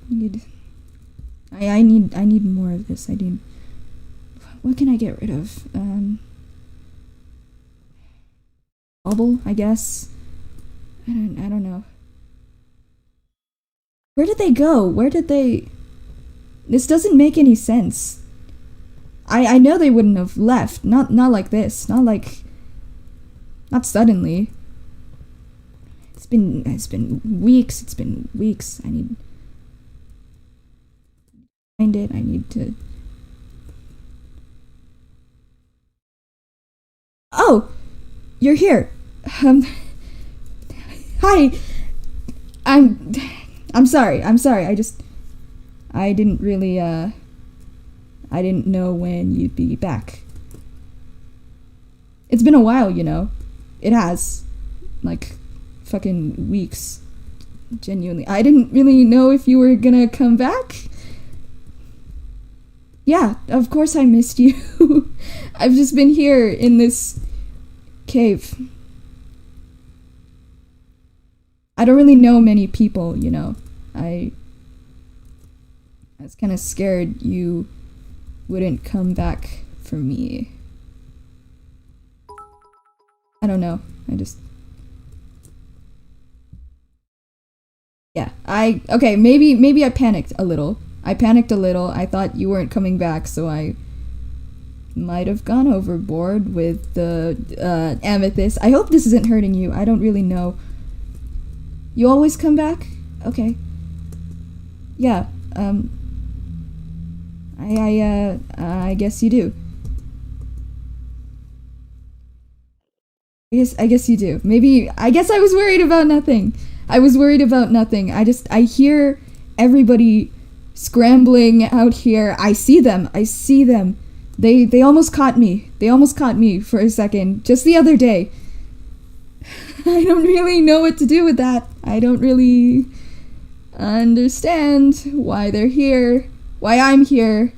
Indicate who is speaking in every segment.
Speaker 1: I need more of this. I need. What can I get rid of? Bubble, I guess. I don't know. Where did they go? Where did they? This doesn't make any sense. I know they wouldn't have left. Not like this. Not suddenly. It's been weeks. It's been weeks. I need to find it. I need to. Oh, you're here. Um, Hi. I'm sorry. I didn't really I didn't know when you'd be back. It's been a while, you know. It has. Like fucking weeks. Genuinely. I didn't really know if you were gonna come back. Yeah, of course I missed you. I've just been here in this cave. I don't really know many people, you know. I was kind of scared you wouldn't come back for me. I don't know. Yeah, okay, maybe I panicked a little. I thought you weren't coming back, so I might have gone overboard with the amethyst. I hope this isn't hurting you. I don't really know. You always come back? Okay. Yeah, I guess you do. I guess you do. Maybe, I guess I was worried about nothing. I hear everybody scrambling out here. I see them. They almost caught me. For a second. Just the other day. I don't really know what to do with that. I don't really understand why they're here. Why I'm here.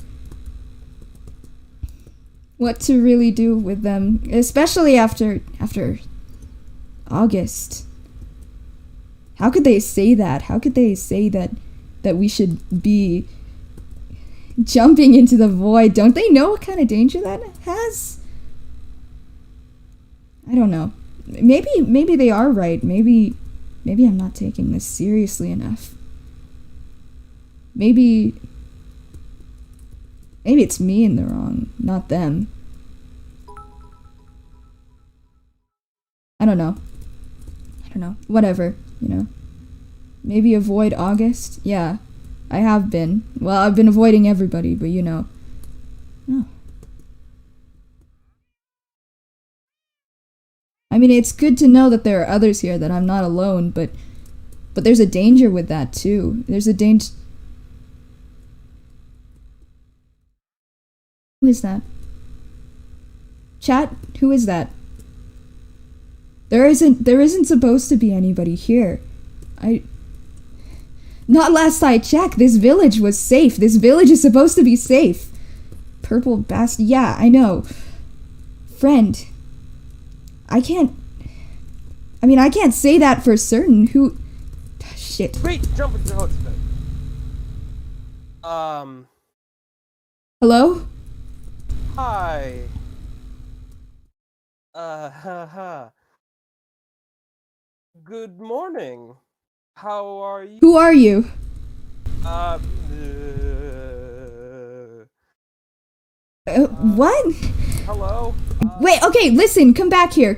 Speaker 1: What to really do with them, especially after August. How could they say that? How could they say that we should be jumping into the void? Don't they know what kind of danger that has? I don't know. Maybe they are right. Maybe I'm not taking this seriously enough. Maybe it's me in the wrong, not them. I don't know. Whatever, you know. Maybe avoid August? Yeah, I have been. Well, I've been avoiding everybody, but you know. No. I mean, it's good to know that there are others here, that I'm not alone, but there's a danger with that, too. There's a danger. Who is that? Chat, who is that? There isn't supposed to be anybody here. Not last I checked. This village was safe. This village is supposed to be safe. Purple bastard. Yeah, I know. Friend. I can't say that for certain. Who... Shit.
Speaker 2: Wait, jump into the host.
Speaker 1: Hello?
Speaker 2: Hi. Haha. Good morning. How are you?
Speaker 1: Who are you? What?
Speaker 2: Hello?
Speaker 1: Wait, okay, listen, come back here.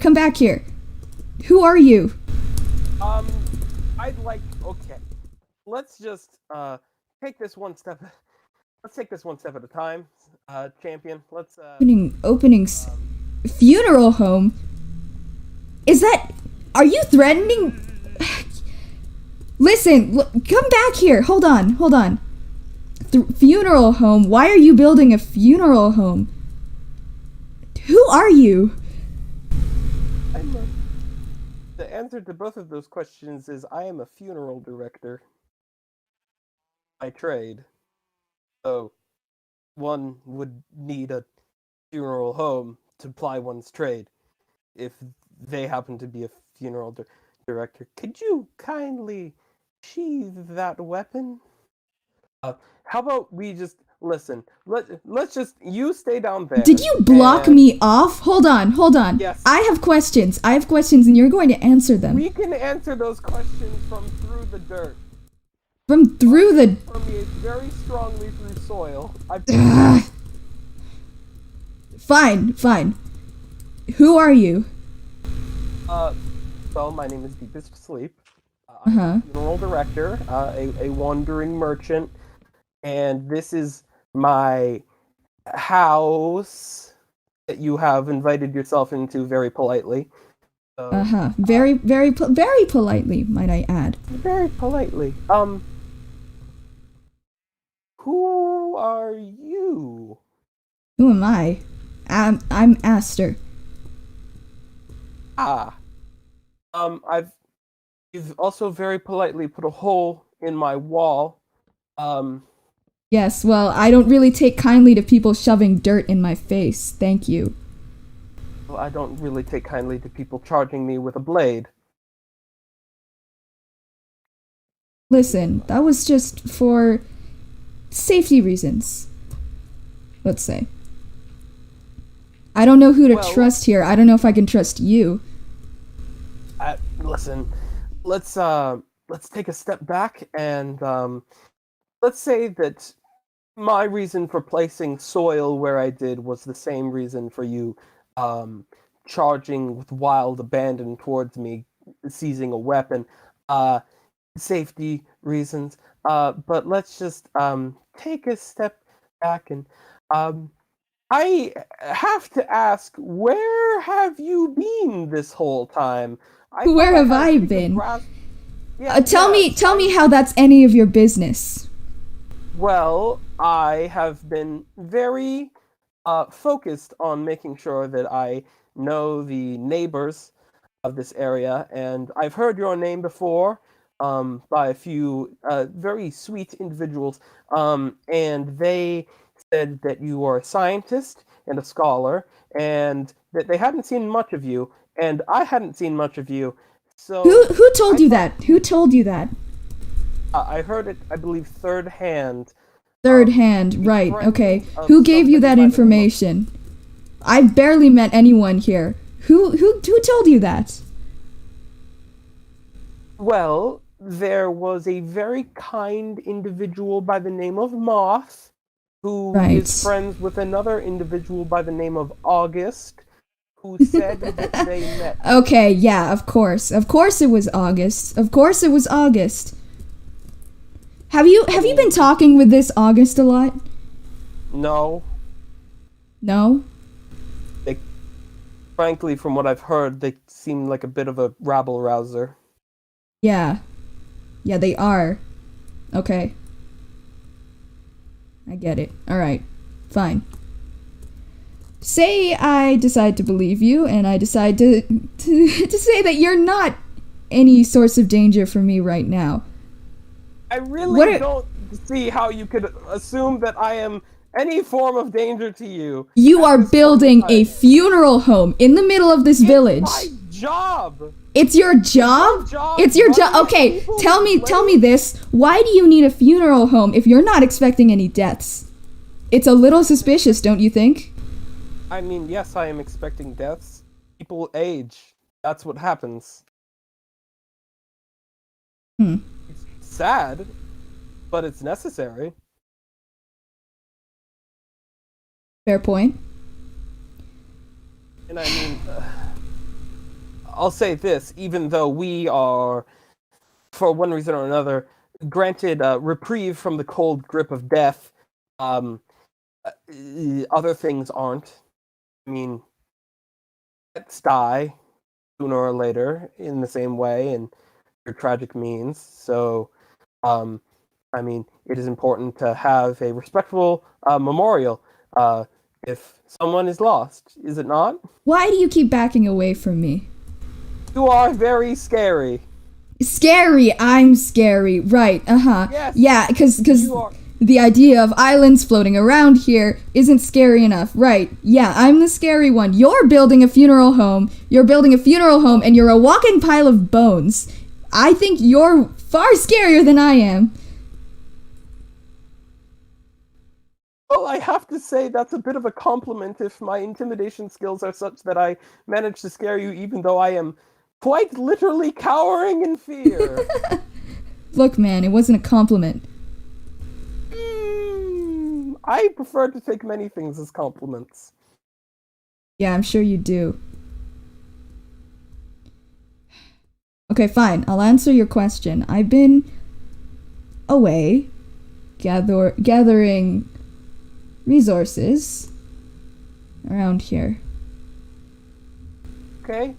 Speaker 1: Who are you?
Speaker 2: I'd like, okay. Let's just, take this one step at a time, champion. Let's,
Speaker 1: Openings. Funeral home? Is that... Are you threatening... Listen, come back here. Hold on. Funeral home? Why are you building a funeral home? Who are you?
Speaker 2: The answer to both of those questions is I am a funeral director. By trade. So, one would need a funeral home to ply one's trade. If they happen to be a funeral director, could you kindly sheathe that weapon? How about we just listen? Let's just you stay down there.
Speaker 1: Did you block me off? Hold on.
Speaker 2: Yes.
Speaker 1: I have questions, and you're going to answer them.
Speaker 2: We can answer those questions from through the dirt.
Speaker 1: From through the...
Speaker 2: Permeates very strongly through soil.
Speaker 1: Fine. Who are you?
Speaker 2: Well, my name is Deepest Sleep. I'm a funeral director, a wandering merchant, and this is my house that you have invited yourself into very politely. So,
Speaker 1: Very politely, might I add.
Speaker 2: Very politely. Who are you?
Speaker 1: Who am I? I'm Aster.
Speaker 2: You've also very politely put a hole in my wall.
Speaker 1: Yes, well, I don't really take kindly to people shoving dirt in my face. Thank you.
Speaker 2: Well, I don't really take kindly to people charging me with a blade.
Speaker 1: Listen, that was just for safety reasons. Let's say. I don't know who to trust here. I don't know if I can trust you.
Speaker 2: Listen, let's take a step back and let's say that my reason for placing soil where I did was the same reason for you charging with wild abandon towards me, seizing a weapon. Safety reasons. But let's just take a step back and I have to ask, where have you been this whole time?
Speaker 1: Where have I been? Tell me how that's any of your business.
Speaker 2: Well, I have been very focused on making sure that I know the neighbors of this area, and I've heard your name before by a few very sweet individuals, and they said that you are a scientist and a scholar, and that they hadn't seen much of you, and I hadn't seen much of you. So
Speaker 1: who told you that? Who told you that?
Speaker 2: I heard it, I believe, third hand.
Speaker 1: Third hand, right? Okay. Who gave you that information? I've barely met anyone here. Who told you that?
Speaker 2: Well, there was a very kind individual by the name of Moth, who is friends with another individual by the name of August, who said that they met.
Speaker 1: Okay, yeah, of course. Of course it was August. Have you been talking with this August a lot?
Speaker 2: No.
Speaker 1: No?
Speaker 2: Frankly, from what I've heard, they seem like a bit of a rabble-rouser.
Speaker 1: Yeah. Yeah, they are. Okay. I get it. Alright. Fine. Say I decide to believe you, and I decide to say that you're not any source of danger for me right now.
Speaker 2: I really don't see how you could assume that I am any form of danger to you.
Speaker 1: You are building a funeral home in the middle of this village.
Speaker 2: It's my job.
Speaker 1: It's your job? It's your job. Okay, tell me this. Why do you need a funeral home if you're not expecting any deaths? It's a little suspicious, don't you think?
Speaker 2: I mean, yes, I am expecting deaths. People age. That's what happens. It's sad, but it's necessary.
Speaker 1: Fair point.
Speaker 2: And I mean, I'll say this, even though we are, for one reason or another, granted reprieve from the cold grip of death, other things aren't. I mean, pets die sooner or later in the same way, and through tragic means. So, I mean, it is important to have a respectful memorial if someone is lost, is it not?
Speaker 1: Why do you keep backing away from me?
Speaker 2: You are very scary.
Speaker 1: Scary? I'm scary. Right,
Speaker 2: Yes,
Speaker 1: yeah, because the idea of islands floating around here isn't scary enough. Right, yeah, I'm the scary one. You're building a funeral home. And you're a walking pile of bones. I think you're far scarier than I am.
Speaker 2: Well, I have to say that's a bit of a compliment if my intimidation skills are such that I manage to scare you even though I am quite literally cowering in fear.
Speaker 1: Look, man, it wasn't a compliment.
Speaker 2: I prefer to take many things as compliments.
Speaker 1: Yeah, I'm sure you do. Okay, fine. I'll answer your question. I've been away gathering resources around here.
Speaker 2: Okay?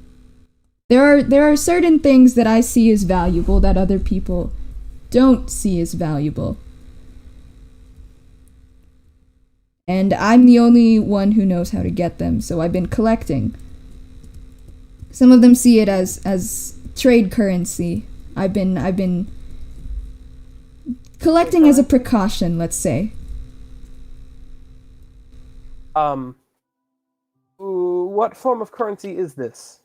Speaker 1: There are certain things that I see as valuable that other people don't see as valuable. And I'm the only one who knows how to get them, so I've been collecting. Some of them see it as trade currency. I've been collecting as a precaution, let's say.
Speaker 2: What form of currency is this?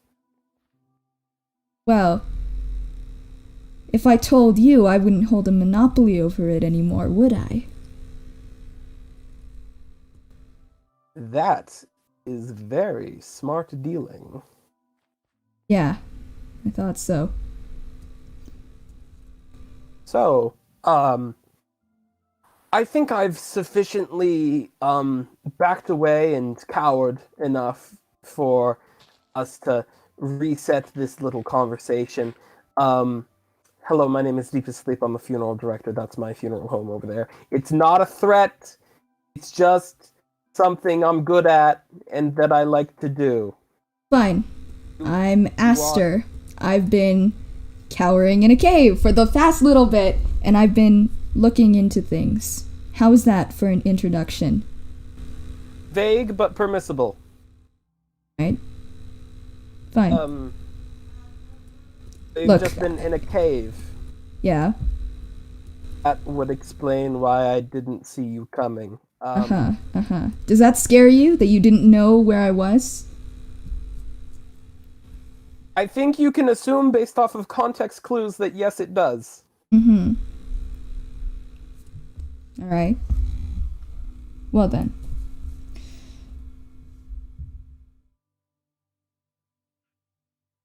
Speaker 1: Well, if I told you, I wouldn't hold a monopoly over it anymore, would I?
Speaker 2: That is very smart dealing.
Speaker 1: Yeah, I thought so.
Speaker 2: So, I think I've sufficiently backed away and cowered enough for us to reset this little conversation. Hello, my name is Deepest Sleep. I'm a funeral director. That's my funeral home over there. It's not a threat. It's just something I'm good at and that I like to do.
Speaker 1: Fine. I'm Aster. I've been cowering in a cave for the past little bit, and I've been looking into things. How is that for an introduction?
Speaker 2: Vague but permissible.
Speaker 1: Right? Fine.
Speaker 2: They've
Speaker 1: Look,
Speaker 2: just been in a cave.
Speaker 1: Yeah.
Speaker 2: That would explain why I didn't see you coming.
Speaker 1: Does that scare you that you didn't know where I was?
Speaker 2: I think you can assume based off of context clues that yes, it does.
Speaker 1: Alright. Well then.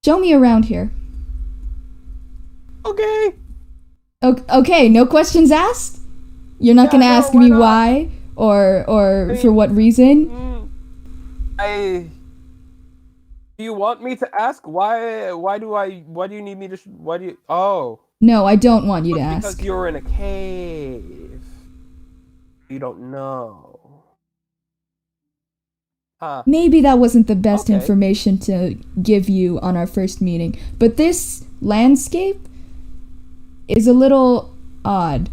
Speaker 1: Show me around here.
Speaker 2: Okay.
Speaker 1: Okay, no questions asked? You're not gonna ask me why? Or for what reason?
Speaker 2: Do you want me to ask why do you need me to why do you
Speaker 1: No, I don't want you to ask.
Speaker 2: Because you're in a cave. You don't know.
Speaker 1: Maybe that wasn't the best information to give you on our first meeting, but this landscape is a little odd.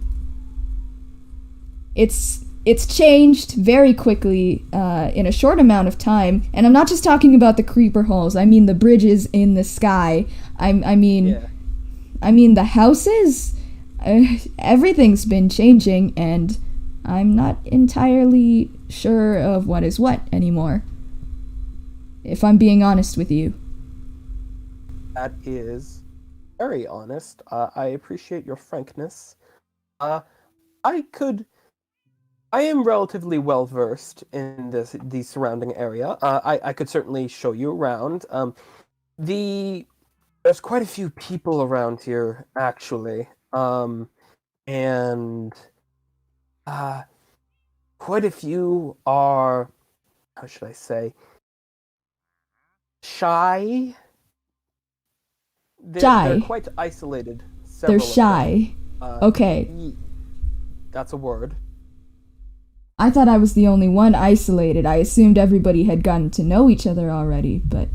Speaker 1: It's changed very quickly in a short amount of time, and I'm not just talking about the creeper holes. I mean the bridges in the sky. I mean the houses. Everything's been changing, and I'm not entirely sure of what is what anymore. If I'm being honest with you.
Speaker 2: That is very honest. I appreciate your frankness. I am relatively well versed in the surrounding area. I could certainly show you around. There's quite a few people around here, actually, and quite a few are, how should I say, shy. They're quite isolated.
Speaker 1: They're shy. Okay.
Speaker 2: That's a word.
Speaker 1: I thought I was the only one isolated. I assumed everybody had gotten to know each other already, but...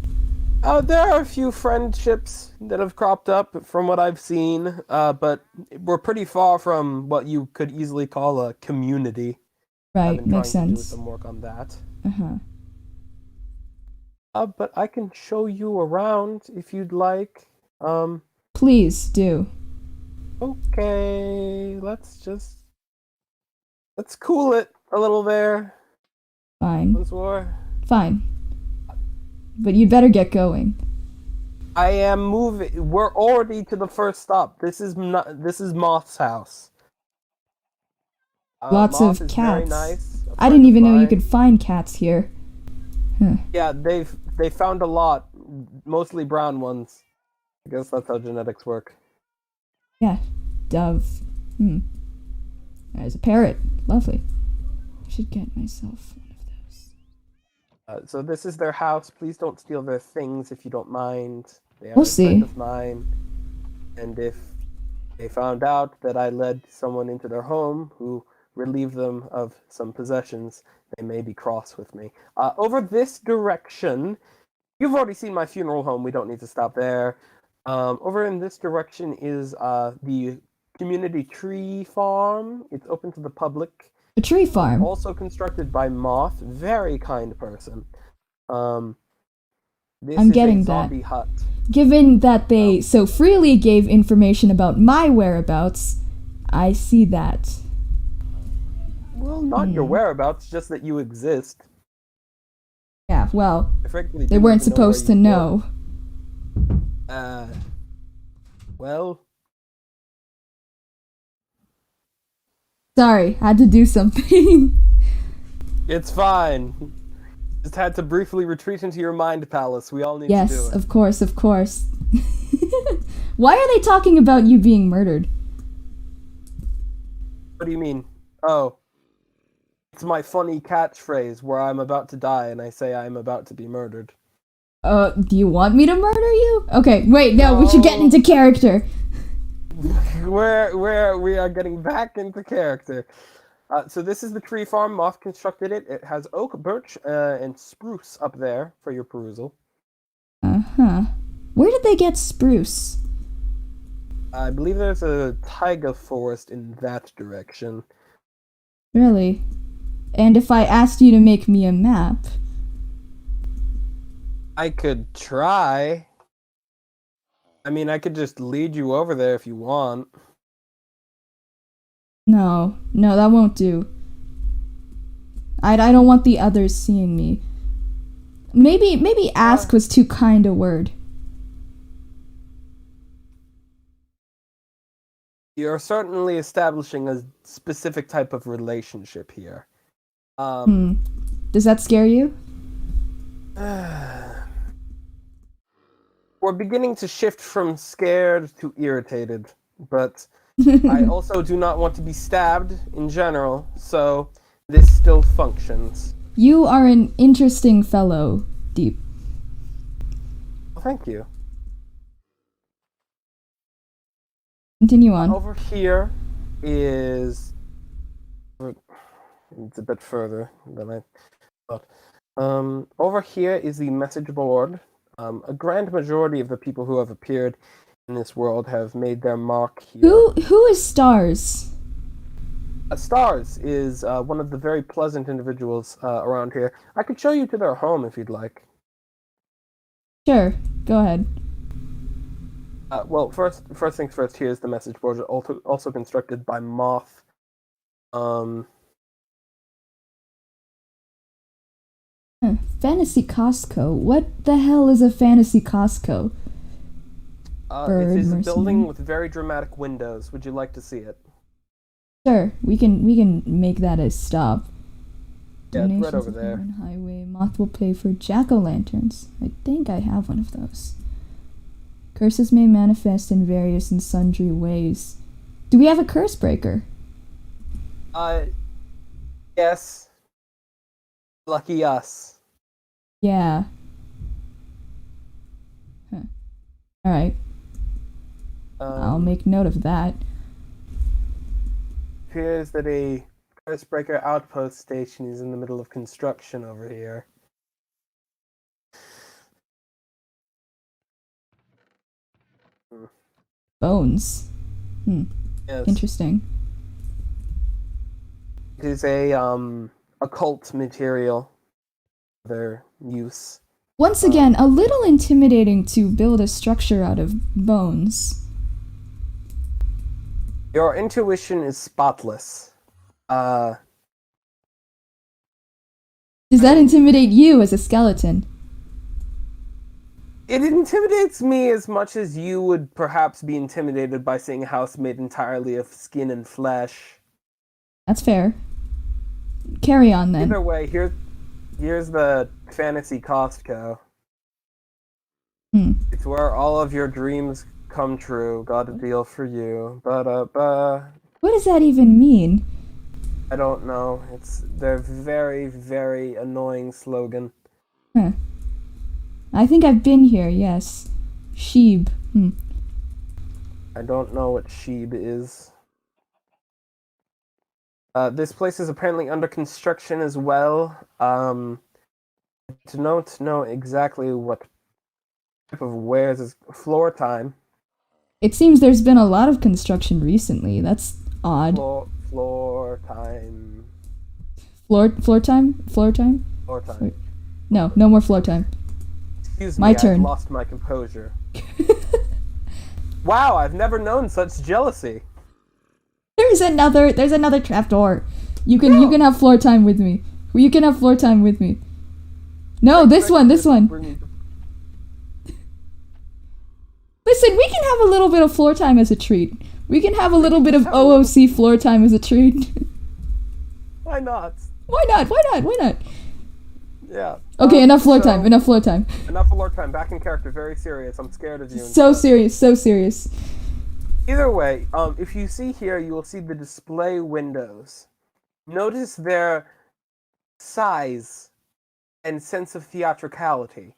Speaker 2: There are a few friendships that have cropped up from what I've seen, but we're pretty far from what you could easily call a community.
Speaker 1: Right, makes sense.
Speaker 2: I've been trying to do some work on that. But I can show you around if you'd like.
Speaker 1: Please do.
Speaker 2: Okay, let's cool it a little there.
Speaker 1: Fine.
Speaker 2: Once more.
Speaker 1: Fine. But you'd better get going.
Speaker 2: I am moving. We're already to the first stop. This is Moth's house.
Speaker 1: Lots
Speaker 2: Moth
Speaker 1: of
Speaker 2: is very
Speaker 1: cats.
Speaker 2: nice. A
Speaker 1: I
Speaker 2: friend
Speaker 1: didn't
Speaker 2: of
Speaker 1: even know you
Speaker 2: mine.
Speaker 1: could find cats here. Huh.
Speaker 2: Yeah, they found a lot, mostly brown ones. I guess that's how genetics work.
Speaker 1: Yeah. Dove. There's a parrot. Lovely. I should get myself one of those.
Speaker 2: So this is their house. Please don't steal their things if you don't mind. They are
Speaker 1: We'll
Speaker 2: a friend
Speaker 1: see.
Speaker 2: of mine, and if they found out that I led someone into their home who relieved them of some possessions, they may be cross with me. Over this direction, you've already seen my funeral home. We don't need to stop there. Over in this direction is the community tree farm. It's open to the public.
Speaker 1: A tree farm.
Speaker 2: Also constructed by Moth. Very kind person. This
Speaker 1: I'm
Speaker 2: is
Speaker 1: getting
Speaker 2: a
Speaker 1: that.
Speaker 2: zombie hut.
Speaker 1: Given that they so freely gave information about my whereabouts, I see that.
Speaker 2: Well, not your whereabouts, just that you exist.
Speaker 1: Yeah, well,
Speaker 2: I frankly
Speaker 1: they
Speaker 2: didn't
Speaker 1: weren't
Speaker 2: even know where
Speaker 1: supposed to
Speaker 2: you
Speaker 1: know.
Speaker 2: were. Well,
Speaker 1: Sorry, had to do something.
Speaker 2: it's fine. Just had to briefly retreat into your mind palace. We all need to do
Speaker 1: Yes,
Speaker 2: it.
Speaker 1: of course, of course. Why are they talking about you being murdered?
Speaker 2: What do you mean? Oh, it's my funny catchphrase where I'm about to die and I say I'm about to be murdered.
Speaker 1: Do you want me to murder you? Okay, wait, no, we should get
Speaker 2: No.
Speaker 1: into character.
Speaker 2: Where we are getting back into character. So this is the tree farm. Moth constructed it. It has oak, birch, and spruce up there for your perusal.
Speaker 1: Uh-huh. Where did they get spruce?
Speaker 2: I believe there's a taiga forest in that direction.
Speaker 1: Really? And if I asked you to make me a map?
Speaker 2: I could try. I mean, I could just lead you over there if you want.
Speaker 1: No, that won't do. I don't want the others seeing me. Maybe ask was too kind a word.
Speaker 2: You're certainly establishing a specific type of relationship here.
Speaker 1: Does that scare you?
Speaker 2: We're beginning to shift from scared to irritated, but I also do not want to be stabbed in general, so this still functions.
Speaker 1: You are an interesting fellow, Deep.
Speaker 2: Well, thank you.
Speaker 1: Continue on.
Speaker 2: Over here is... It's a bit further than I thought. Over here is the message board. A grand majority of the people who have appeared in this world have made their mark here.
Speaker 1: Who is Stars?
Speaker 2: Stars is one of the very pleasant individuals around here. I could show you to their home if you'd like.
Speaker 1: Sure, go ahead.
Speaker 2: Well, first things first. Here's the message board, also constructed by Moth.
Speaker 1: Fantasy Costco. What the hell is a fantasy Costco?
Speaker 2: It is a building with very dramatic windows. Would you like to see it?
Speaker 1: Sure, we can make that a stop.
Speaker 2: Yeah, it's right
Speaker 1: Donations
Speaker 2: over
Speaker 1: of
Speaker 2: there.
Speaker 1: Urban Highway. Moth will pay for jack-o'-lanterns. I think I have one of those. Curses may manifest in various and sundry ways. Do we have a curse breaker?
Speaker 2: Yes. Lucky us.
Speaker 1: Yeah. Huh. Alright. I'll make note of that.
Speaker 2: Appears that a Curse-breaker outpost station is in the middle of construction over here.
Speaker 1: Bones.
Speaker 2: Yes.
Speaker 1: Interesting.
Speaker 2: It is a occult material. Their use.
Speaker 1: Once again, a little intimidating to build a structure out of bones.
Speaker 2: Your intuition is spotless.
Speaker 1: Does that intimidate you as a skeleton?
Speaker 2: It intimidates me as much as you would perhaps be intimidated by seeing a house made entirely of skin and flesh.
Speaker 1: That's fair. Carry on then.
Speaker 2: Either way, here's the fantasy Costco.
Speaker 1: Hmm.
Speaker 2: It's where all of your dreams come true. Got a deal for you. Ba-da-ba.
Speaker 1: What does that even mean?
Speaker 2: I don't know. It's their very, very annoying slogan.
Speaker 1: Huh. I think I've been here, yes. Sheeb.
Speaker 2: I don't know what Sheeb is. This place is apparently under construction as well. To don't know exactly what type of wares is floor time.
Speaker 1: It seems there's been a lot of construction recently. That's odd.
Speaker 2: Floor time.
Speaker 1: Floor time? Floor time?
Speaker 2: Floor time.
Speaker 1: No more floor time.
Speaker 2: Excuse
Speaker 1: My
Speaker 2: me,
Speaker 1: turn.
Speaker 2: I've lost my composure. Wow, I've never known such jealousy.
Speaker 1: There's another trapdoor. You can have floor time with me. You can have floor time with me. No, this one. Listen, we can have a little bit of floor time as a treat. We can have a little bit of OOC floor time as a treat.
Speaker 2: Why not?
Speaker 1: Why not?
Speaker 2: Yeah.
Speaker 1: Okay, enough floor time. Enough floor time.
Speaker 2: Enough floor time. Back in character. Very serious. I'm scared of you.
Speaker 1: So serious.
Speaker 2: Either way, if you see here, you will see the display windows. Notice their size and sense of theatricality.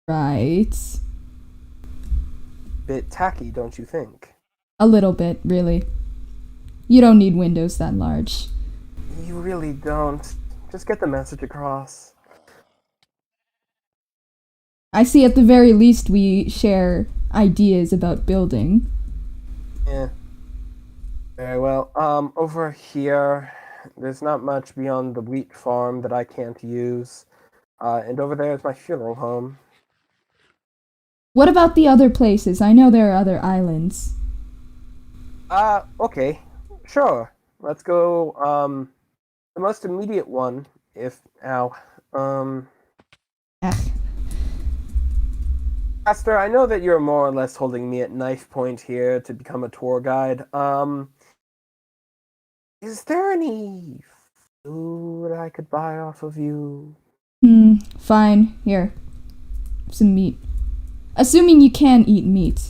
Speaker 1: Right.
Speaker 2: Bit tacky, don't you think?
Speaker 1: A little bit, really. You don't need windows that large.
Speaker 2: You really don't. Just get the message across.
Speaker 1: I see at the very least we share ideas about building.
Speaker 2: Yeah. Very well. Over here, there's not much beyond the wheat farm that I can't use. And over there is my funeral home.
Speaker 1: What about the other places? I know there are other islands.
Speaker 2: Okay. Sure. Let's go, the most immediate one, Master, I know that you're more or less holding me at knife point here to become a tour guide. Is there any food I could buy off of you?
Speaker 1: Fine. Here. Some meat. Assuming you can eat meat.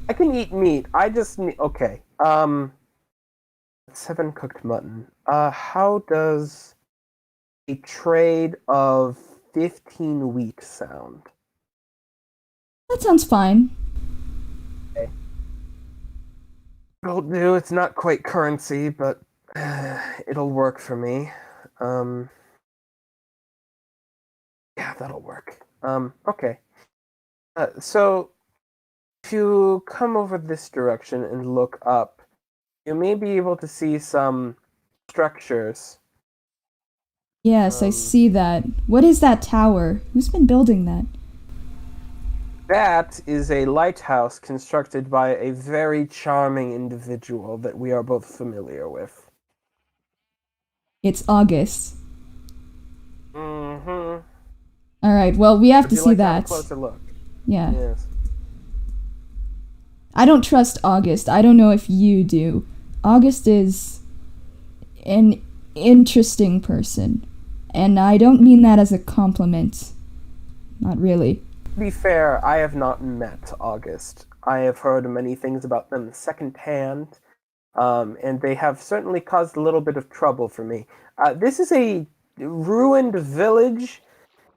Speaker 2: I can eat meat. I just need... Okay. 7 cooked mutton. How does a trade of 15 wheat sound?
Speaker 1: That sounds fine.
Speaker 2: Okay. It'll do. It's not quite currency, but it'll work for me. Yeah, that'll work. Okay. So, if you come over this direction and look up, you may be able to see some structures.
Speaker 1: Yes, I see that. What is that tower? Who's been building that?
Speaker 2: That is a lighthouse constructed by a very charming individual that we are both familiar with.
Speaker 1: It's August.
Speaker 2: Mm-hmm.
Speaker 1: Alright, well, we have to see
Speaker 2: Would you like to
Speaker 1: that.
Speaker 2: have a closer look?
Speaker 1: Yeah.
Speaker 2: Yes.
Speaker 1: I don't trust August. I don't know if you do. August is an interesting person. And I don't mean that as a compliment. Not really.
Speaker 2: To be fair, I have not met August. I have heard many things about them secondhand, and they have certainly caused a little bit of trouble for me. This is a ruined village.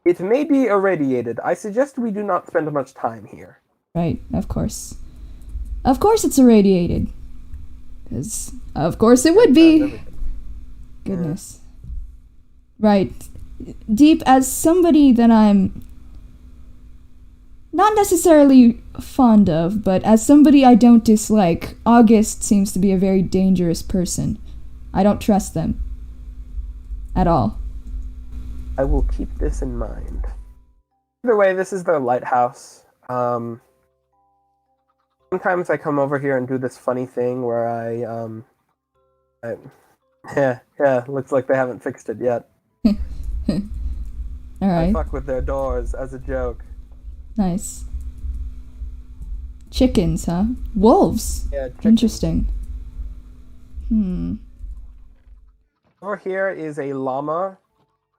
Speaker 2: It may be irradiated. I suggest we do not spend much time here.
Speaker 1: Right, of course. Of course it's irradiated. Because, of course it would be. Goodness. Right. Deep, as somebody that I'm not necessarily fond of, but as somebody I don't dislike, August seems to be a very dangerous person. I don't trust them. At all.
Speaker 2: I will keep this in mind. Either way, this is their lighthouse. Sometimes I come over here and do this funny thing where yeah, looks like they haven't fixed it yet.
Speaker 1: Alright.
Speaker 2: I fuck with their doors as a joke.
Speaker 1: Nice. Chickens, huh? Wolves.
Speaker 2: Yeah, chickens.
Speaker 1: Interesting.
Speaker 2: Over here is a llama.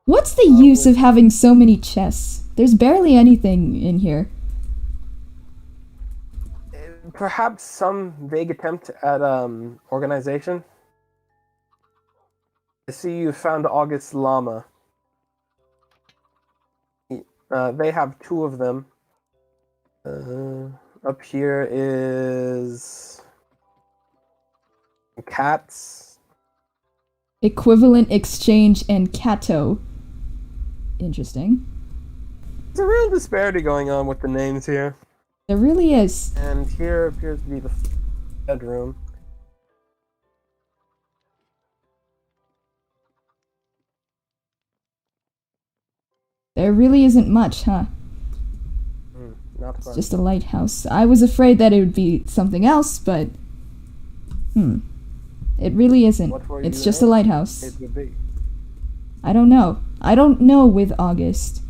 Speaker 1: What's the use of having so many chests? There's barely anything in here.
Speaker 2: Perhaps some vague attempt at organization. I see you found August's llama. They have two of them. Up here is cats.
Speaker 1: Equivalent exchange and Cato. Interesting.
Speaker 2: There's a real disparity going on with the names here.
Speaker 1: There really is.
Speaker 2: And here appears to be the bedroom.
Speaker 1: There really isn't much, huh?
Speaker 2: Not
Speaker 1: It's
Speaker 2: fun.
Speaker 1: just a lighthouse. I was afraid that it would be something else, but... It really isn't.
Speaker 2: What were
Speaker 1: It's
Speaker 2: you
Speaker 1: just a
Speaker 2: in?
Speaker 1: lighthouse.
Speaker 2: It would be.
Speaker 1: I don't know. I don't know with August.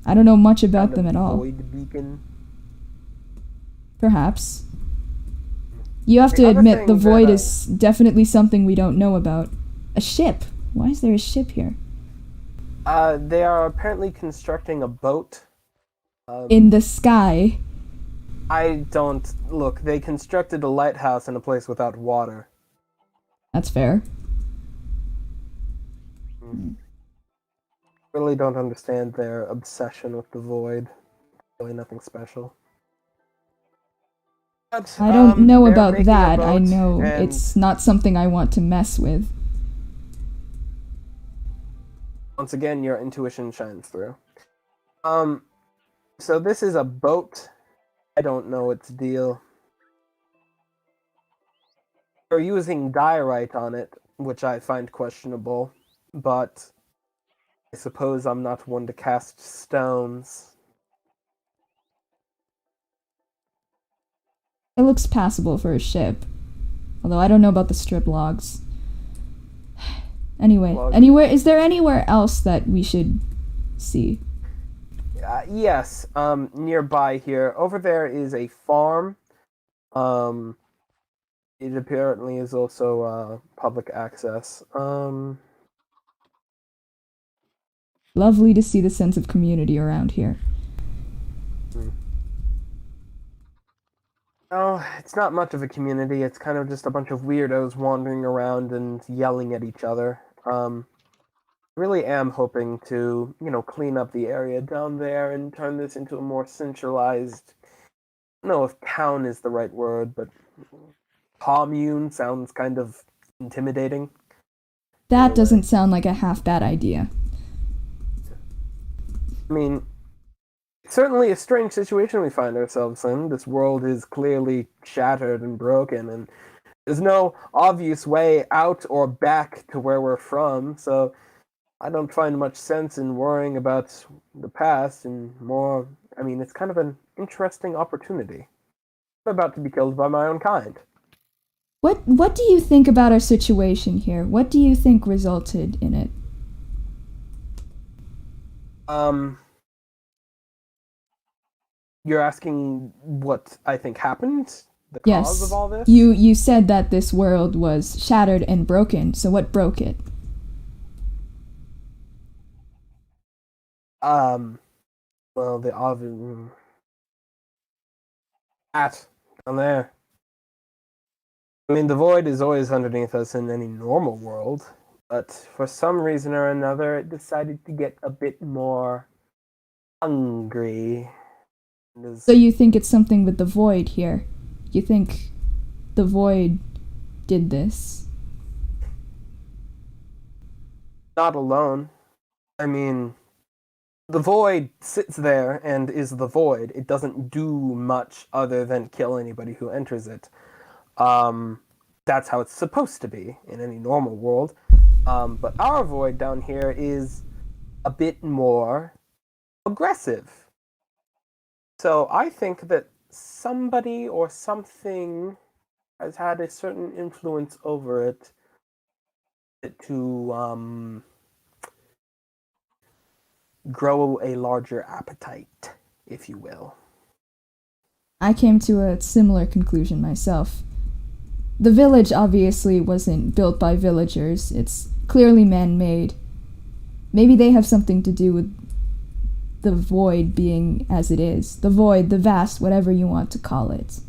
Speaker 1: I don't know much about
Speaker 2: Kind
Speaker 1: them
Speaker 2: of
Speaker 1: at all.
Speaker 2: Void beacon.
Speaker 1: Perhaps. You have
Speaker 2: The
Speaker 1: to
Speaker 2: other
Speaker 1: admit,
Speaker 2: thing
Speaker 1: the void
Speaker 2: that,
Speaker 1: is definitely something we don't know about. A ship? Why is there a ship here?
Speaker 2: They are apparently constructing a boat.
Speaker 1: In the sky.
Speaker 2: I don't look. They constructed a lighthouse in a place without water.
Speaker 1: That's fair.
Speaker 2: Really don't understand their obsession with the void. Really nothing special. But,
Speaker 1: I don't know
Speaker 2: they're
Speaker 1: about
Speaker 2: making a
Speaker 1: that. I
Speaker 2: boat,
Speaker 1: know
Speaker 2: and
Speaker 1: it's not something I want to mess with.
Speaker 2: once again, your intuition shines through. So this is a boat. I don't know its deal. They're using diorite on it, which I find questionable, but I suppose I'm not one to cast stones.
Speaker 1: It looks passable for a ship. Although I don't know about the strip logs. Anyway, is there anywhere else that we should see?
Speaker 2: Yes, nearby here. Over there is a farm. It apparently is also public access.
Speaker 1: Lovely to see the sense of community around here.
Speaker 2: No, it's not much of a community. It's kind of just a bunch of weirdos wandering around and yelling at each other. Really am hoping to, clean up the area down there and turn this into a more centralized. I don't know if town is the right word, but commune sounds kind of intimidating.
Speaker 1: That doesn't sound like a half bad idea.
Speaker 2: I mean, it's certainly a strange situation we find ourselves in. This world is clearly shattered and broken, and there's no obvious way out or back to where we're from, so I don't find much sense in worrying about the past, and more, it's kind of an interesting opportunity. I'm about to be killed by my own kind.
Speaker 1: What do you think about our situation here? What do you think resulted in it?
Speaker 2: You're asking what I think happened? The
Speaker 1: Yes.
Speaker 2: cause of all this?
Speaker 1: You said that this world was shattered and broken, so what broke it?
Speaker 2: Well, the obvious... That, down there. The void is always underneath us in any normal world, but for some reason or another, it decided to get a bit more hungry.
Speaker 1: So you think it's something with the void here? You think the void did this?
Speaker 2: Not alone. The void sits there and is the void. It doesn't do much other than kill anybody who enters it. That's how it's supposed to be in any normal world. But our void down here is a bit more aggressive. So I think that somebody or something has had a certain influence over it to grow a larger appetite, if you will.
Speaker 1: I came to a similar conclusion myself. The village obviously wasn't built by villagers. It's clearly man-made. Maybe they have something to do with the void being as it is. The void, the vast, whatever you want to call it.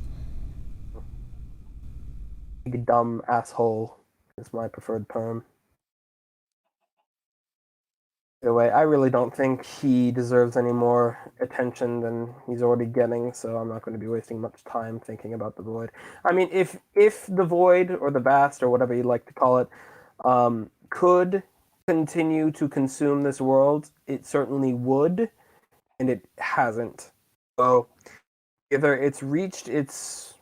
Speaker 2: Big dumb asshole is my preferred term. Anyway, I really don't think he deserves any more attention than he's already getting, so I'm not going to be wasting much time thinking about the void. I mean, if the void, or the vast, or whatever you like to call it, could continue to consume this world, it certainly would, and it hasn't. So either it's reached the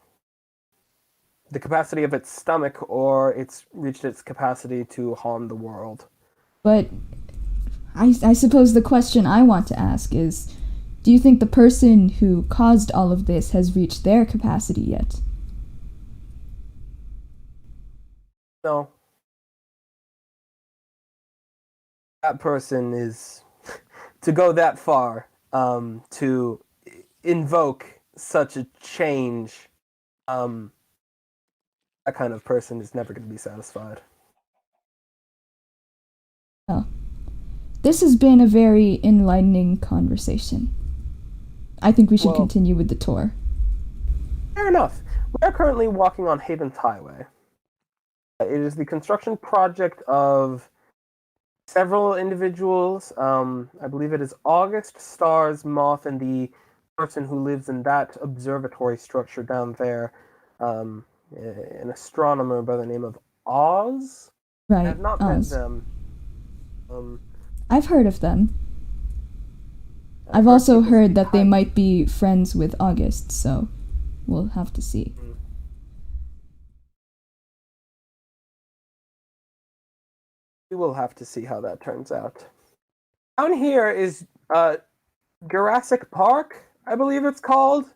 Speaker 2: capacity of its stomach, or it's reached its capacity to harm the world.
Speaker 1: But I suppose the question I want to ask is, do you think the person who caused all of this has reached their capacity yet?
Speaker 2: No. That person is to go that far, to invoke such a change, that kind of person is never going to be satisfied.
Speaker 1: Oh. This has been a very enlightening conversation. I think we should continue with the tour.
Speaker 2: Fair enough. We are currently walking on Havens Highway. It is the construction project of several individuals. I believe it is August, Stars, Moth, and the person who lives in that observatory structure down there, an astronomer by the name of Oz.
Speaker 1: Right,
Speaker 2: I have not
Speaker 1: Oz.
Speaker 2: met them.
Speaker 1: I've heard of them. I've also heard that they might be friends with August, so we'll have to see.
Speaker 2: We will have to see how that turns out. Down here is Jurassic Park, I believe it's called.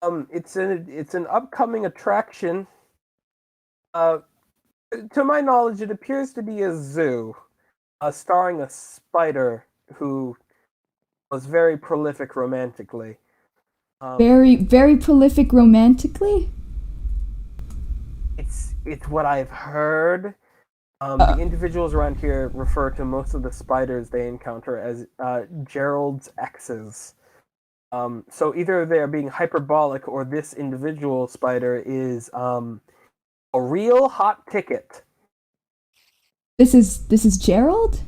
Speaker 2: It's an upcoming attraction. To my knowledge, it appears to be a zoo, starring a spider who was very prolific romantically.
Speaker 1: Very, very prolific romantically?
Speaker 2: It's what I've heard. The individuals around here refer to most of the spiders they encounter as Gerald's exes. So either they're being hyperbolic, or this individual spider is a real hot ticket.
Speaker 1: This is Gerald?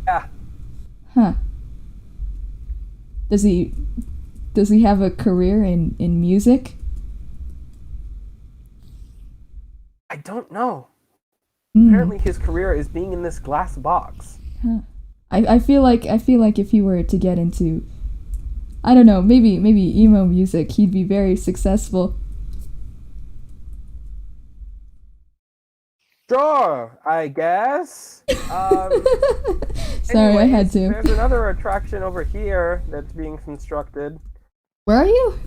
Speaker 2: Yeah.
Speaker 1: Huh. Does he have a career in music?
Speaker 2: I don't know. Apparently his career is being in this glass box.
Speaker 1: Huh. I feel like if he were to get into, I don't know, maybe emo music, he'd be very successful.
Speaker 2: Sure, I guess.
Speaker 1: Sorry, I had to.
Speaker 2: There's another attraction over here that's being constructed.
Speaker 1: Where are you?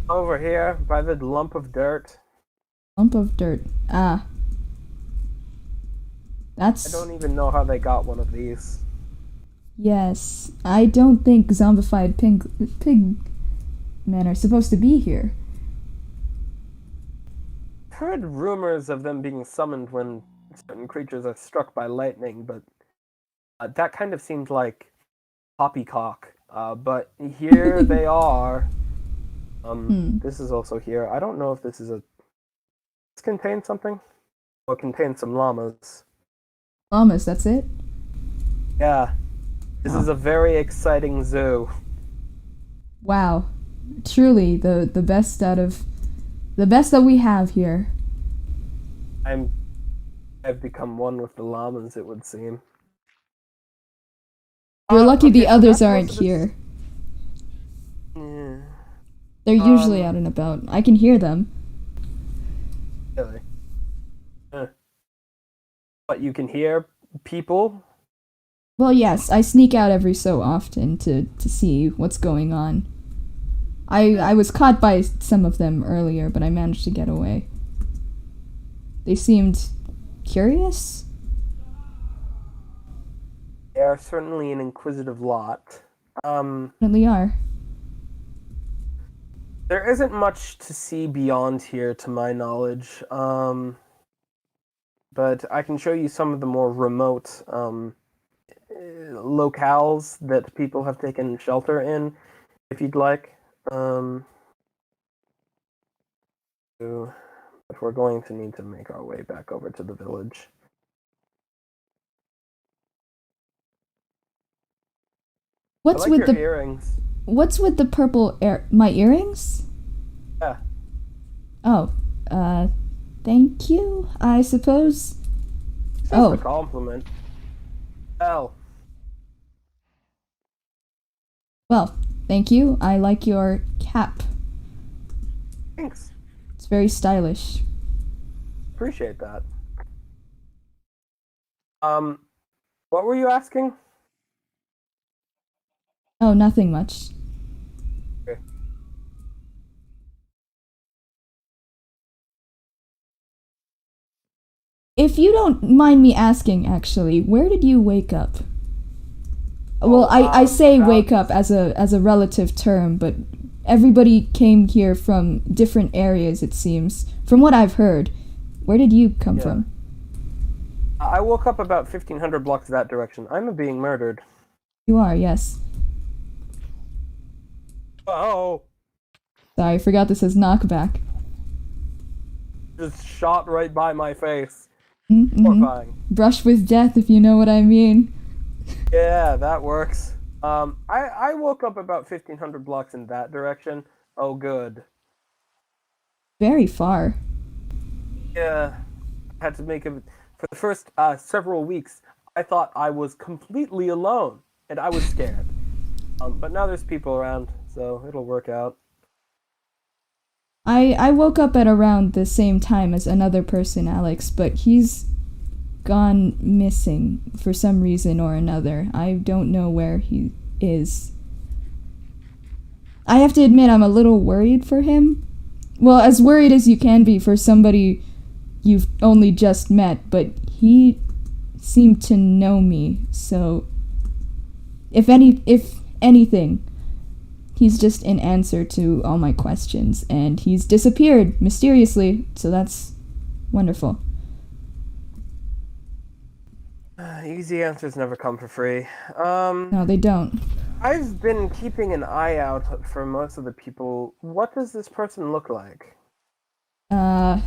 Speaker 2: Over here, by the lump of dirt.
Speaker 1: Lump of dirt. Ah.
Speaker 2: I don't even know how they got one of these.
Speaker 1: Yes, I don't think zombified pig men are supposed to be here.
Speaker 2: I've heard rumors of them being summoned when certain creatures are struck by lightning, but that kind of seemed like poppycock. But here they are. This is also here. I don't know if this is This contains something? Or it contains some llamas.
Speaker 1: Llamas, that's it?
Speaker 2: Yeah. This is a very exciting zoo.
Speaker 1: Wow. Truly, the best out of... the best that we have here.
Speaker 2: I've become one with the llamas, it would seem.
Speaker 1: You're lucky the others aren't here.
Speaker 2: Yeah.
Speaker 1: They're usually out and about. I can hear them.
Speaker 2: Really? But you can hear people?
Speaker 1: Well, yes, I sneak out every so often to see what's going on. I was caught by some of them earlier, but I managed to get away. They seemed curious?
Speaker 2: They are certainly an inquisitive lot.
Speaker 1: Definitely are.
Speaker 2: There isn't much to see beyond here, to my knowledge. But I can show you some of the more remote locales that people have taken shelter in, if you'd like. So- but we're going to need to make our way back over to the village. I
Speaker 1: What's
Speaker 2: like
Speaker 1: with
Speaker 2: your
Speaker 1: the
Speaker 2: earrings.
Speaker 1: What's with the purple my earrings?
Speaker 2: Yeah,
Speaker 1: Oh, uh, thank you, I suppose.
Speaker 2: it's just a
Speaker 1: Oh,
Speaker 2: compliment. Well,
Speaker 1: well, thank you. I like your cap.
Speaker 2: thanks.
Speaker 1: It's very stylish.
Speaker 2: Appreciate that. Um, what were you asking?
Speaker 1: Oh, nothing much.
Speaker 2: Okay.
Speaker 1: If you don't mind me asking, actually, where did you wake up? Well,
Speaker 2: Oh,
Speaker 1: I say
Speaker 2: about
Speaker 1: wake up as a relative term, but everybody came here from different areas, it seems. From what I've heard. Where did you come
Speaker 2: yeah.
Speaker 1: from?
Speaker 2: I woke up about 1,500 blocks that direction. I'm being murdered.
Speaker 1: You are, yes.
Speaker 2: Oh,
Speaker 1: Sorry, I forgot this says knockback.
Speaker 2: just shot right by my face.
Speaker 1: Mm-hmm.
Speaker 2: Horrifying.
Speaker 1: Brush with death, if you know what I mean.
Speaker 2: Yeah, that works. I woke up about 1,500 blocks in that direction. Oh, good.
Speaker 1: Very far.
Speaker 2: Yeah, I had to make it for the first several weeks. I thought I was completely alone, and I was scared. But now there's people around, so it'll work out.
Speaker 1: I woke up at around the same time as another person, Alex, but he's gone missing for some reason or another. I don't know where he is. I have to admit, I'm a little worried for him. Well, as worried as you can be for somebody you've only just met, but he seemed to know me, so if anything, he's just an answer to all my questions, and he's disappeared mysteriously, so that's wonderful.
Speaker 2: Easy answers never come for free.
Speaker 1: No, they don't.
Speaker 2: I've been keeping an eye out for most of the people. What does this person look like?
Speaker 1: Uh,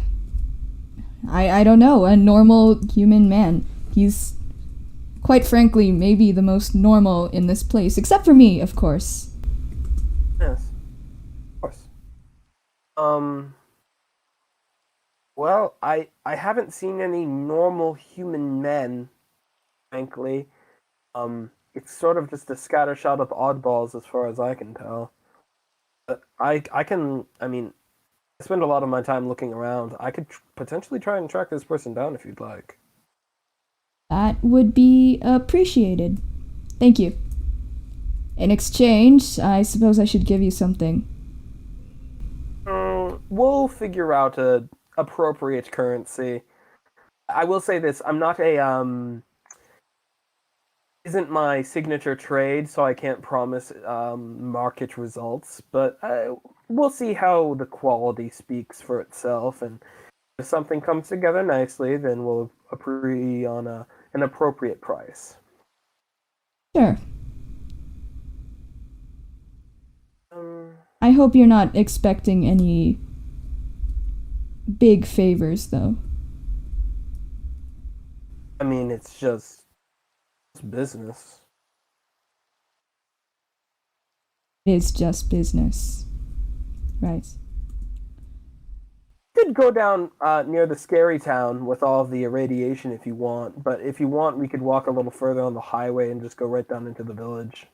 Speaker 1: I don't know, a normal human man. He's, quite frankly, maybe the most normal in this place, except for me, of course.
Speaker 2: Yes, of course. Um, well, I haven't seen any normal human men, frankly. It's sort of just a scattershot of oddballs as far as I can tell. But I mean, I spend a lot of my time looking around. I could potentially try and track this person down if you'd like.
Speaker 1: That would be appreciated. Thank you. In exchange, I suppose I should give you something.
Speaker 2: We'll figure out a appropriate currency. I will say this: I'm not a isn't my signature trade, so I can't promise market results. But we'll see how the quality speaks for itself, and if something comes together nicely, then we'll agree on an appropriate price.
Speaker 1: Sure.
Speaker 2: Um,
Speaker 1: I hope you're not expecting any big favors, though.
Speaker 2: I mean, it's business.
Speaker 1: It is just business. Right.
Speaker 2: Could go down near the scary town with all of the irradiation if you want, but if you want, we could walk a little further on the highway and just go right down into the village.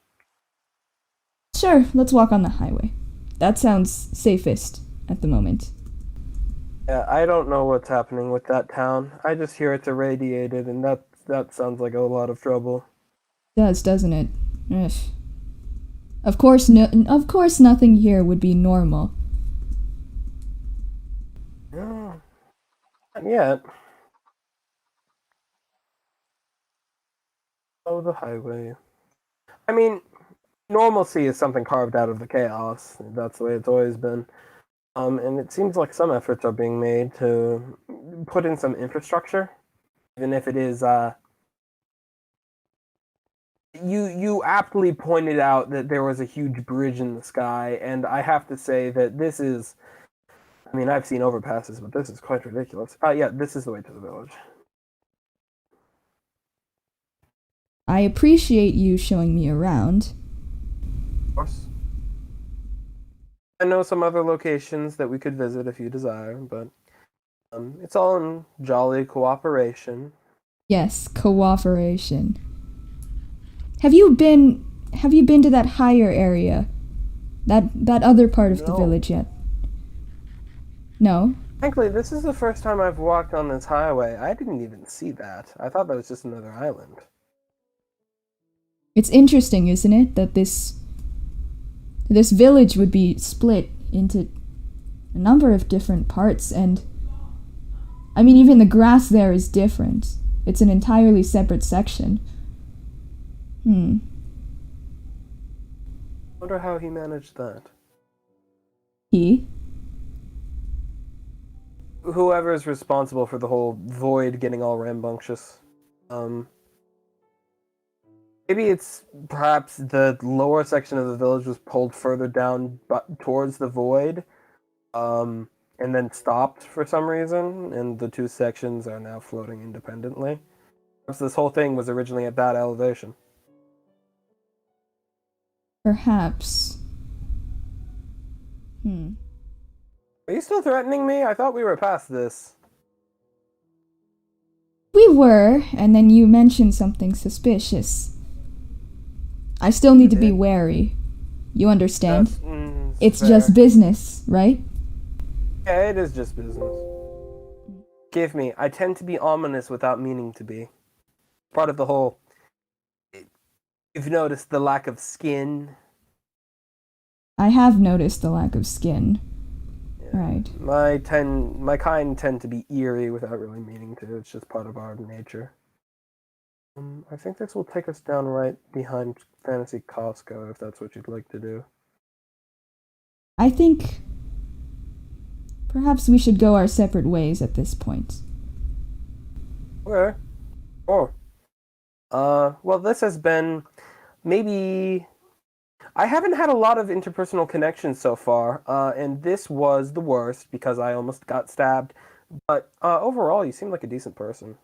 Speaker 1: Sure, let's walk on the highway. That sounds safest at the moment.
Speaker 2: Yeah, I don't know what's happening with that town. I just hear it's irradiated, and that sounds like a lot of trouble.
Speaker 1: Does, doesn't it? Ugh. Of course, no. Of course, nothing here would be normal.
Speaker 2: No, not yet. Oh, the highway. I mean, normalcy is something carved out of the chaos. That's the way it's always been. And it seems like some efforts are being made to put in some infrastructure, even if it is. You aptly pointed out that there was a huge bridge in the sky, and I have to say that this is. I mean, I've seen overpasses, but this is quite ridiculous. Yeah, this is the way to the village.
Speaker 1: I appreciate you showing me around.
Speaker 2: Of course. I know some other locations that we could visit if you desire, but it's all in jolly cooperation.
Speaker 1: Yes, cooperation. Have you been to that higher area? That other part of the village yet? No?
Speaker 2: Frankly, this is the first time I've walked on this highway. I didn't even see that. I thought that was just another island.
Speaker 1: It's interesting, isn't it, that this village would be split into a number of different parts, and I mean, even the grass there is different. It's an entirely separate section.
Speaker 2: Wonder how he managed that.
Speaker 1: He?
Speaker 2: Whoever is responsible for the whole void getting all rambunctious. Maybe it's perhaps the lower section of the village was pulled further down towards the void, and then stopped for some reason, and the two sections are now floating independently. Perhaps this whole thing was originally at that elevation.
Speaker 1: Perhaps.
Speaker 2: Are you still threatening me? I thought we were past this.
Speaker 1: We were, and then you mentioned something suspicious. I still need to be wary. You understand? It's
Speaker 2: fair.
Speaker 1: just business, right?
Speaker 2: Yeah, it is just business. Give me. I tend to be ominous without meaning to be. Part of the whole... You've noticed the lack of skin.
Speaker 1: I have noticed the lack of skin.
Speaker 2: Yeah.
Speaker 1: Right.
Speaker 2: My kind tend to be eerie without really meaning to. It's just part of our nature. I think this will take us down right behind Fantasy Costco, if that's what you'd like to do.
Speaker 1: I think perhaps we should go our separate ways at this point.
Speaker 2: Okay. Oh. Well, this has been maybe... I haven't had a lot of interpersonal connections so far, and this was the worst because I almost got stabbed. But overall, you seem like a decent person.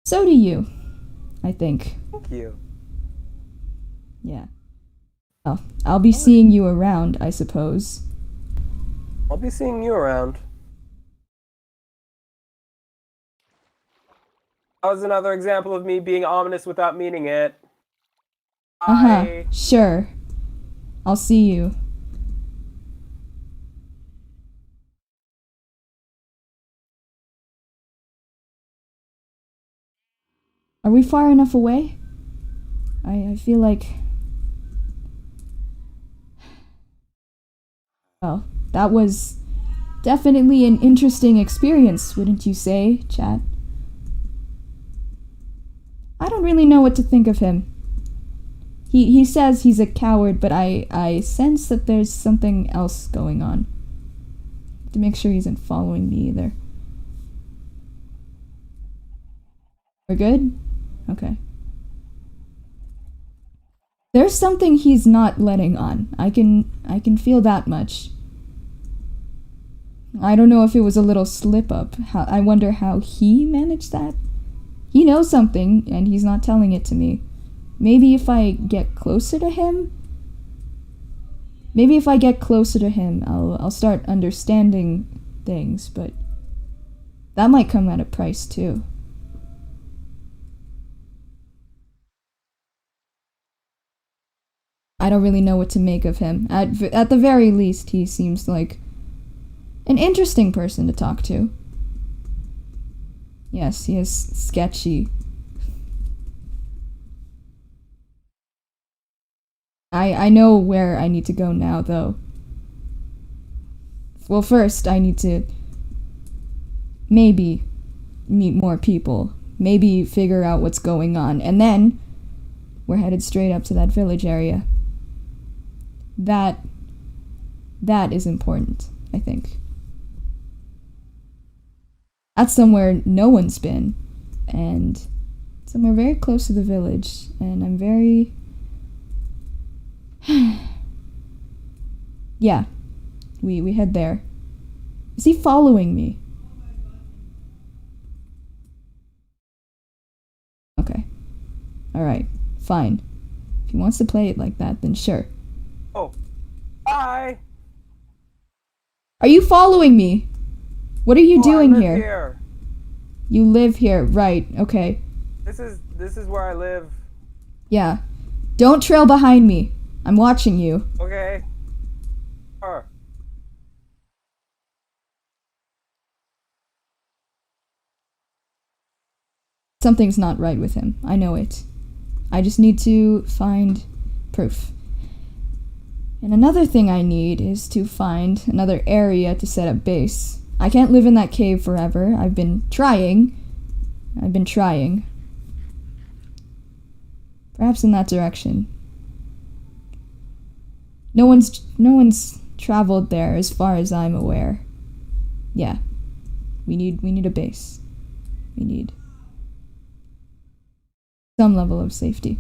Speaker 1: So do you, I think.
Speaker 2: Thank you.
Speaker 1: Yeah. Well, I'll be seeing you around, I suppose.
Speaker 2: I'll be seeing you around. That was another example of me being ominous without meaning it.
Speaker 1: Sure. I'll see you. Are we far enough away? I feel like... Well, that was definitely an interesting experience, wouldn't you say, chat? I don't really know what to think of him. He says he's a coward, but I sense that there's something else going on. To make sure he isn't following me either. We're good? Okay. There's something he's not letting on. I can feel that much. I don't know if it was a little slip up. I wonder how he managed that. He knows something, and he's not telling it to me. Maybe if I get closer to him? I'll start understanding things, but that might come at a price too. I don't really know what to make of him. At the very least, he seems like an interesting person to talk to. Yes, he is sketchy. I know where I need to go now, though. Well, first, I need to maybe meet more people. Maybe figure out what's going on. And then we're headed straight up to that village area. That is important, I think. That's somewhere no one's been, and somewhere very close to the village, and I'm very... Yeah, we head there. Is he following me? Okay. Alright, fine. If he wants to play it like that, then sure.
Speaker 2: Oh, hi!
Speaker 1: Are you following me? What are you doing
Speaker 2: I live
Speaker 1: here?
Speaker 2: here?
Speaker 1: You live here, right, okay.
Speaker 2: This is where I live.
Speaker 1: Yeah. Don't trail behind me. I'm watching you.
Speaker 2: Okay.
Speaker 1: Something's not right with him. I know it. I just need to find proof. And another thing I need is to find another area to set up base. I can't live in that cave forever. I've been trying. Perhaps in that direction. No one's traveled there as far as I'm aware. Yeah. We need a base. We need some level of safety.